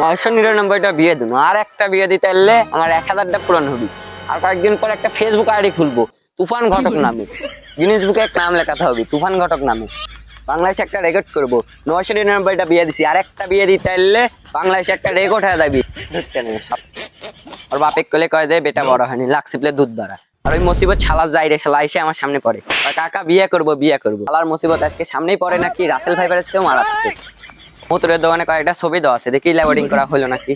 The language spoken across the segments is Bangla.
999টা বিয়ে দিন, আর একটা বিয়ে দিতে এলে আমার 1000টা পূরণ হবে। আর কয়েকদিন পর একটা ফেসবুক আইডি খুলবো, তুফান ঘটক নামে। গিনেস বুকে এক নাম লেখাতে হবে, তুফান ঘটক নামে। বাংলাদেশে একটা রেকর্ড করবো, 999টা বিয়ে দিছি, আর একটা বিয়ে দিতে এলে বাংলাদেশে একটা রেকর্ড হয়ে যাবি। আর বাপে কলে কয়ে দেয় বেটা বড় হয়নি, লাখ সিপলে দুধ বাড়া। আর ওই মুসিবত শালা যাই রে, শালা এসে আমার সামনে পড়ে, আর কাকা বিয়ে করবো বিয়ে করবো। শালার মুসিবত আজকে সামনেই পড়ে নাকি, রাসেল ভাইপারের চেয়েও মারাচ্ছে। মতুরের দোকানে কয়েকটা ছবি দেওয়া আছে, দেখি ল্যাবোর্ডিং করা হলো নাকি।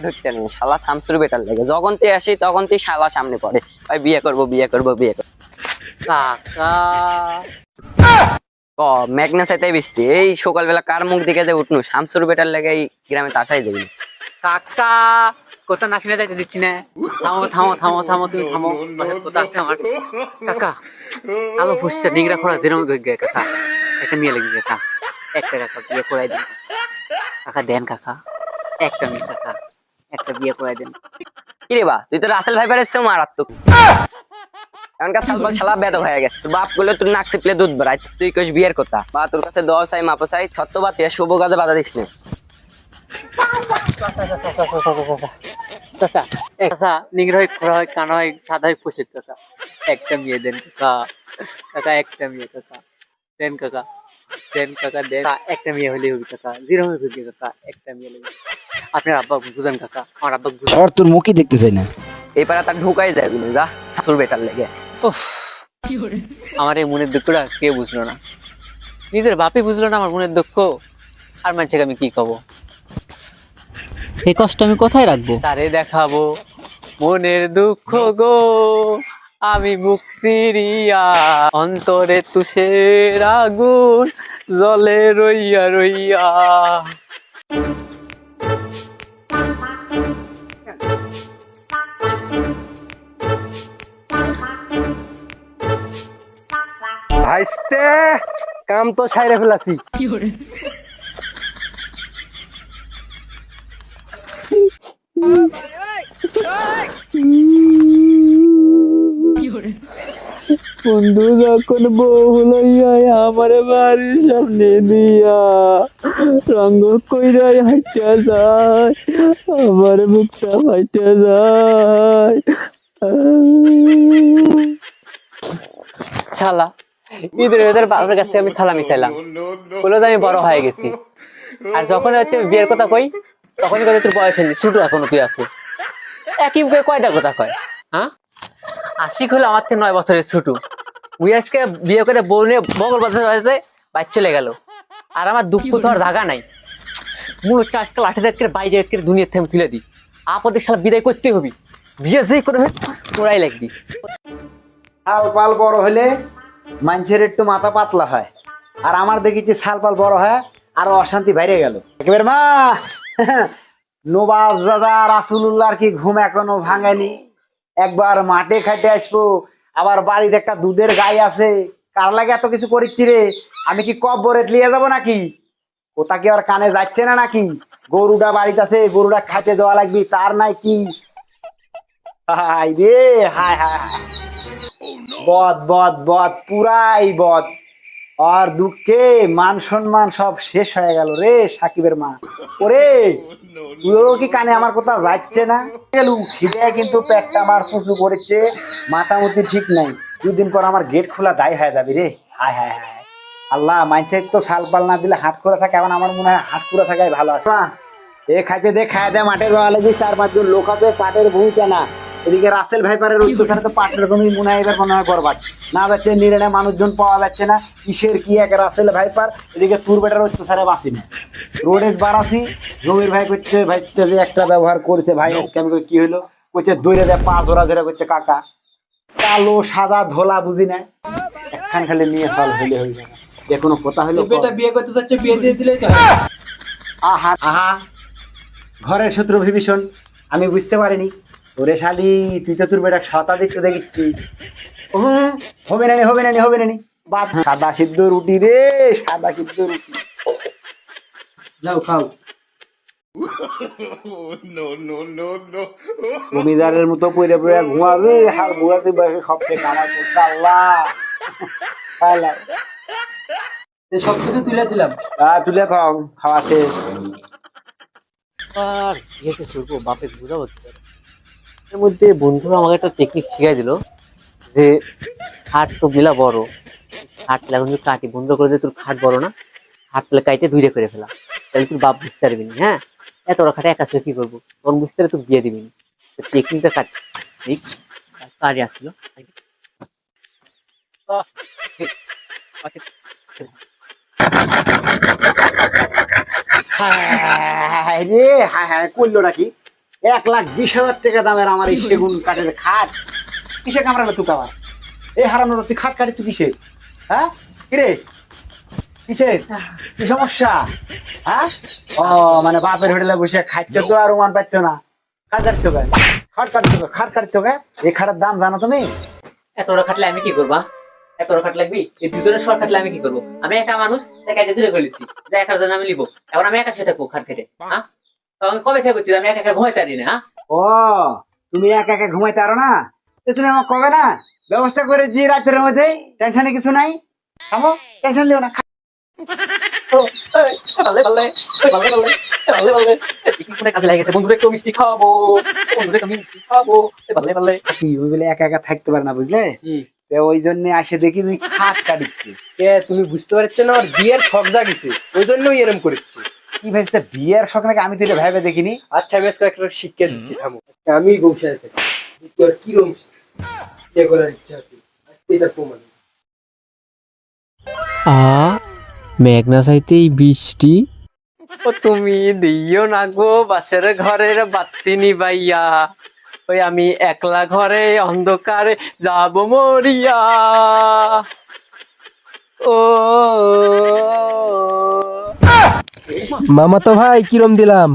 ঢুকতে নেই, শালা থামসুর বেটার লাগে, যখন তুই আসি তখন তুই শালা সামনে পড়ে, ভাই বিয়ে করবো বিয়ে করবো বিয়ে করবো। কাকা ক মেঘনা চাইতে বৃষ্টি, এই সকালবেলা কার মুখ দিকে যে উঠনু, শামসুর বেটার লাগে এই গ্রামে তাসাই দেবি। কাকা কোথা না শুনে যাইতে দিচ্ছি না, থামো থামো থামো থামো, তুমি থামো, কোথা আছে আমার কাকা। আলো ফুসছে নিগরা খোড়া দিরম গে কাকা, একটা মেয়ে লেগে কাকা, একটা কাকা বিয়ে করাই দেন কাকা, দেন কাকা একটা মেয়ে কাকা, একটা বিয়ে করাই দেন। কিরে বা, তুই তো রাসেল ভাইপারের চেয়েও মারাত্মক। এখনকার সালপাল শালা বেদ হয়ে গেছে, তোর বাপ গুলো তোর নাক চিপলে দুধ বাড়ায়, তুই কইস বিয়ের কথা। বা তোর কাছে দোয়া চাই মাপো চাই, সত্য বা তুই শুভ কাজে বাধা দিস না। চাচা চাচা নিগরা হয় খোড়া হয় কানা হয় সাদা হয় ফুসে কাকা, একটা মেয়ে দেন কাকা, কাকা একটা মেয়ে কাকা দেন কাকা, দেন কাকা দেন, একটা মেয়ে হলেই হবে কাকা, যেরকম হবে কাকা একটা মেয়ে লেগে। আপনার আব্বা বুঝেন কাকা, আমার আব্বা বুঝেন। আর তোর মুখই দেখতে চাই না। এই পাড়া তার ঢুকাই যাবি না, যা শাশুর বেটার লেগে। উফ, আমার এই মনের দুঃখটা কে বুঝলো না, নিজের বাপই বুঝলো না আমার মনের দুঃখ, আর মানুষকে আমি কি কব, এই কষ্ট আমি কোথায় রাখবো, তারে দেখাবো মনের দুঃখ গো, আমি মুখ সিরিয়া অন্তরে তুষের আগুন জলে রইয়া রইয়া। ভাইস্তে কাম তো সাইরে ফেলাছি। বন্ধু যখন বউ লইয়া আমার বাড়ির সামনে দিয়া রঙ্গ কইরাই হাইটা যায়, আমার মুখটা ফাইটা যায়। শালা ঈদের ঈদের বাবার কাছ থেকে আমি সালামি চাইলাম, বললো যে আমি বড় হয়ে গেছি, আর যখন হচ্ছে বিয়ের কথা কই তখনই কথা তোর বয়স হয়নি, ছোট এখনো তুই আছিস। একই মুখে কয়টা কথা কয়, হ্যাঁ আশিক হলো আমার থেকে 9 বছরের ছোট, ওই আজকে বিয়ে করে বউ নিয়ে বগল বাজাতে বাজাতে বাইর চলে গেল, আর আমার দুঃখ তো আর জায়গা নাই, মনে হচ্ছে আজকাল 8 দেখে বাইরে দুনিয়ার থেকে তুলে দিই, আপদের সালা বিদায় করতে হবি, বিয়ে যে করে তোরাই লাগবি। শাল পাল বড় হলে মানুষের একটু মাথা পাতলা হয়, আর আমার দেখেছি শাল পাল বড় হয় আরো অশান্তি বাইরে গেল একেবারে। মা নবাব দাদা রাসুলুল্লাহর কি ঘুম এখনো ভাঙেনি, একবার মাঠে খাইতে আসবো, আবার বাড়িতে একটা দুধের গাই আছে, কার লাগে এত কিছু করিচ্ছি রে, আমি কি কব বরে লিয়ে যাবো নাকি, কোথা কি আর কানে যাচ্ছে না নাকি, গরুটা বাড়িতে আছে গরুটা খাইতে দেওয়া লাগবি, তার নাই কি হাই রে হায় হায় হায়, বদ বদ বদ পুরাই বদ, আর দুঃখে মান সম্মান সব শেষ হয়ে গেল রে সাকিবের মা। ওরে তুইও কি কানে আমার কথা যাচ্ছে না, গেলু খিদে কিন্তু পেটটা আমার ফুসু করেছে, মাথামতি ঠিক নাই, 2 দিন পর আমার গেট খোলা দায় হয়ে যাবি রে। হায় হায় হায় আল্লাহ, মাইছে তো শাল পাল না দিলে হাট করে থাকে, এখন আমার মনে হয় হাট করে থাকাই ভালো আছে। এ খাইতে দে খাই দে, মাঠে যাওয়া লাগবে, 4-5 জন লোক হবে, পাটের ভূমিকা না, এদিকে রাসেল ভাইপারের অত্যাচারে তো পাটের জমি মনে হয় এবার মনে হয় বরবাদ, না যাচ্ছে নিরেনে মানুষজন পাওয়া যাচ্ছে না, কিসের কি এক রাসেল ভাইপার, এদিকে তুর বেটার অত্যাচারে বাঁচি না, রোডে বাড়াছি, জমির ভাই করছে ভাই যে একটা ব্যবহার করেছে ভাই আজকে আমি কি হলো, করছে দৌড়ে দেয় 5 জোড়া ধরে করছে কাকা, কালো সাদা ধোলা বুঝি না, একখান খালি নিয়ে চাল হইলে হয়ে যাবে, যে কোনো কথা হইলো বেটা বিয়ে করতে চাচ্ছে, বিয়ে দিয়ে দিলেই তো আহা আহা, ঘরের শত্রু বিভীষণ, আমি বুঝতে পারিনি, ওরে শালি তুই তো তোর বেটা শতাধিক দেখছি, হবে না হবে না হবে না বাপ, সাদা সিদ্ধ রুটি রে, সাদা সিদ্ধ রুটি, যাও খাও। জমিদারের মতো পড়ে পড়ে ঘুমাবে, হাল ঘুমাতে বসে সবচেয়ে কামাই করছে আল্লাহ। সবকিছু তুলেছিলাম, তুলে খাও, খাওয়া শেষ। আর বিয়েতে করবো বাপে বুঝাবো কি করে? এর মধ্যে বন্ধুরা আমাকে একটা টেকনিক শিখাই দিল যে খাট তো গিলা বড়, খাট এখন যদি কাটি বন্ধ করে দিয়ে তোর খাট বড় না, খাট তাহলে কাইটে ধুইরে করে ফেলা, তাহলে তোর বাপ বুঝতে পারবি না। হ্যাঁ, এত বড় খাটে একা শুয়ে কি করবো, তখন বুঝতে পারে তুই বিয়ে দিবি না। টেকনিকটা কাট ঠিক কাজে আসছিল। হায় রে হায় হায় করলো নাকি 1,20,000 টাকা দামের আমার এই সেগুন কাঠের খাট কিসে কামড়ালো তুই আবার? এই হারানোর তুই খাট কাটি তুই কিসে? হ্যাঁ কিরে কিসে কি সমস্যা? হ্যাঁ ও মানে বাপের হোটেলে বসে খাইতে তো আর মান পাচ্ছ না, খাট কাটছো কে? খাট কাটছো কে? এই খাটের দাম জানো তুমি? এত বড় খাটলে আমি কি করবা? এত বড় খাট লাগবি? এই দুজনের শর্ট খাটলে আমি কি করবো? আমি একা মানুষ, তাই কাটে দূরে করে নিচ্ছি, একার জন্য আমি নিবো। এখন আমি একা শুয়ে থাকবো খাট খেটে? হ্যাঁ, তো আমি কবে থেকে করছি আমি একা একা ঘুমাইতে পারি না? হ্যাঁ, ও তুমি একা একা ঘুমাইতে পারো না, তো তুমি আমাকে কবে না ব্যবস্থা করে যে রাতের মধ্যে, টেনশনে কিছু নাই, থামো টেনশন লিও না। কাজে লাগে গেছে, বন্ধুরা একটু মিষ্টি খাওয়াবো, বন্ধুরা একটু মিষ্টি খাওয়াবো, ভালো ভালো। কি ওই বলে একা একা থাকতে পারে না বুঝলে, তো ওই জন্য আসে দেখি তুমি খাট কাটিচ্ছে। তুমি বুঝতে পারছো না, ওর বিয়ের শখ জাগিছে, ওই জন্যই এরম করেছে। কি ভাইছে বিয়ের শখ নাকি? আমি তো এটা ভেবে দেখিনি। আচ্ছা আমি আজকে একটা শিক্ষা দিচ্ছি, থামো। আমি বসে থাকি, তোর কিরম বিয়ে করার ইচ্ছা আছে এটা প্রমাণ। মেঘনা চাইতেই বৃষ্টি। ও তুমি দিও না গো বাসের ঘরের বাতি নিবাইয়া, ওই আমি একলা ঘরে অন্ধকারে যাব মরিয়া। ও মামা তো ভাই কিরম দিলাম?